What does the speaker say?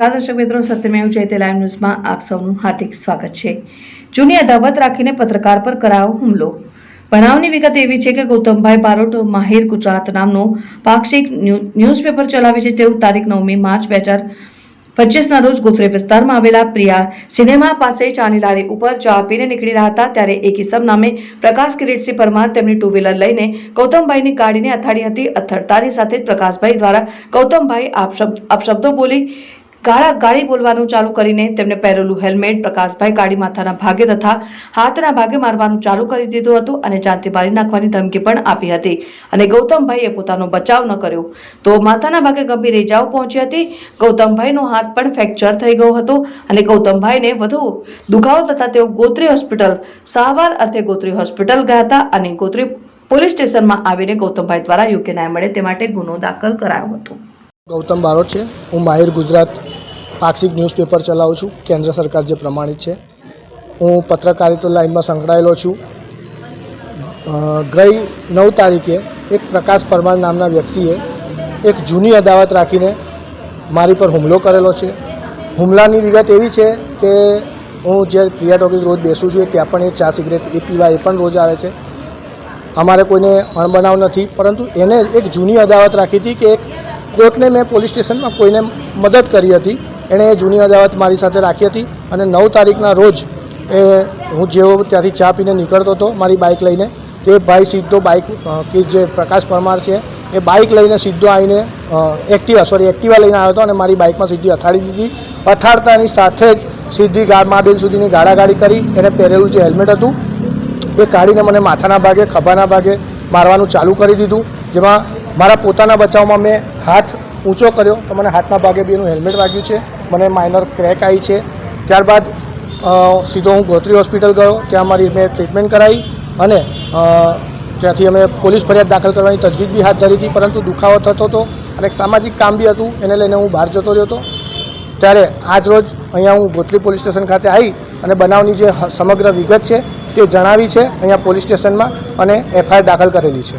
દર્શક મિત્રો, સત્યમેવ જયતે લાઈવ ન્યૂઝમાં આપ સૌનું હાર્દિક સ્વાગત છે। જૂની અદાવત રાખીને પત્રકાર પર કરાયો હુમલો। બનાવની વિગત એવી છે કે ગૌતમભાઈ બારોટ માહિર ગુજરાત નામનો પાક્ષિક ન્યૂઝપેપર ચલાવે છે। તેઓ તારીખ 9 માર્ચ 2025ના રોજ ગોત્રી વિસ્તારમાં આવેલા પ્રિયા સિનેમા પાસે ચાની લારી ઉપર ચા પીને નીકળી રહ્યા હતા। ત્યારે એક ઇસમ નામે પ્રકાશ કિરીટસિંહ પરમાર તેમની ટુ વ્હીલર લઈને ગૌતમભાઈની ગાડીને અથાડી હતી। અથડતાની સાથે જ પ્રકાશભાઈ દ્વારા ગૌતમભાઈ અપશબ્દો બોલી ગાડી બોલવાનું ચાલુ કરીને તેમને પહેરેલું હેલ્મેટ પ્રકાશભાઈ ગાડી માથાના ભાગે તથા હાથના ભાગે મારવાનું ચાલુ કરી દીધું હતું અને જાનથી મારી નાખવાની ધમકી પણ આપી હતી અને ગૌતમભાઈએ પોતાનો બચાવ ન કર્યો તો માથાના ભાગે ગંભીર ઇજાઓ પહોંચી હતી। ગૌતમભાઈનો હાથ પણ ફ્રેક્ચર થઈ ગયો હતો અને ગૌતમભાઈને વધુ દુખાવો થતા તેઓ ગોત્રી હોસ્પિટલ સારવાર અર્થે ગોત્રી હોસ્પિટલ ગયા હતા અને ગોત્રી પોલીસ સ્ટેશનમાં આવીને ગૌતમભાઈ દ્વારા યોગ્ય ન્યાય મળે તે માટે ગુનો દાખલ કરાયો હતો। ગૌતમ બારોટ છે। હું માહિર ગુજરાત પાક્ષિક ન્યૂઝપેપર ચલાવું છું। કેન્દ્ર સરકાર જે પ્રમાણિત છે। હું પત્રકારિતા લાઈનમાં સંકળાયેલો છું। ગઈ 9 તારીખે એક પ્રકાશ પરમાર નામના વ્યક્તિએ એક જૂની અદાવત રાખીને મારી પર હુમલો કરેલો છે। હુમલાની વિગત એવી છે કે હું જે પ્રિયા ટોકીઝ રોજ બેસું છું ત્યાં પણ એ ચા સિગરેટ એ પીવા એ પણ રોજ આવે છે। અમારે કોઈને અણબનાવ નથી, પરંતુ એને એક જૂની અદાવત રાખી હતી કે એક કોર્ટને મેં પોલીસ સ્ટેશનમાં કોઈને મદદ કરી હતી। એણે એ જૂની અદાવત મારી સાથે રાખી હતી અને 9 તારીખના રોજ હું જેવો ત્યાંથી ચા પીને નીકળતો હતો મારી બાઇક લઈને, તો એ ભાઈ સીધો બાઇક કે જે પ્રકાશ પરમાર છે એ બાઇક લઈને સીધો આવીને એક્ટિવા લઈને આવ્યો હતો અને મારી બાઇકમાં સીધી અથાડી દીધી। અથાડતાની સાથે જ સીધી મા-બેન સુધીની ગાળાગાળી કરી। એને પહેરેલું જે હેલ્મેટ હતું એ કાઢીને મને માથાના ભાગે ખભાના ભાગે મારવાનું ચાલુ કરી દીધું, જેમાં મારા પોતાના બચાવમાં મેં હાથ ઊંચો કર્યો તો મને હાથના ભાગે બી એનું હેલ્મેટ વાગ્યું છે, મને માઇનર ક્રેક આવી છે। ત્યારબાદ સીધો હું ગોત્રી હોસ્પિટલ ગયો, ત્યાં મારી મેં ટ્રીટમેન્ટ કરાવી અને ત્યાંથી અમે પોલીસ ફરિયાદ દાખલ કરવાની તજવીજ બી હાથ ધરી હતી, પરંતુ દુખાવો થતો હતો અને એક સામાજિક કામ બી હતું, એને લઈને હું બહાર જતો રહ્યો હતો। ત્યારે આજરોજ અહીંયા હું ગોત્રી પોલીસ સ્ટેશન ખાતે આવી અને બનાવની જે સમગ્ર વિગત છે તે જણાવી છે અહીંયા પોલીસ સ્ટેશનમાં અને FIR દાખલ કરેલી છે।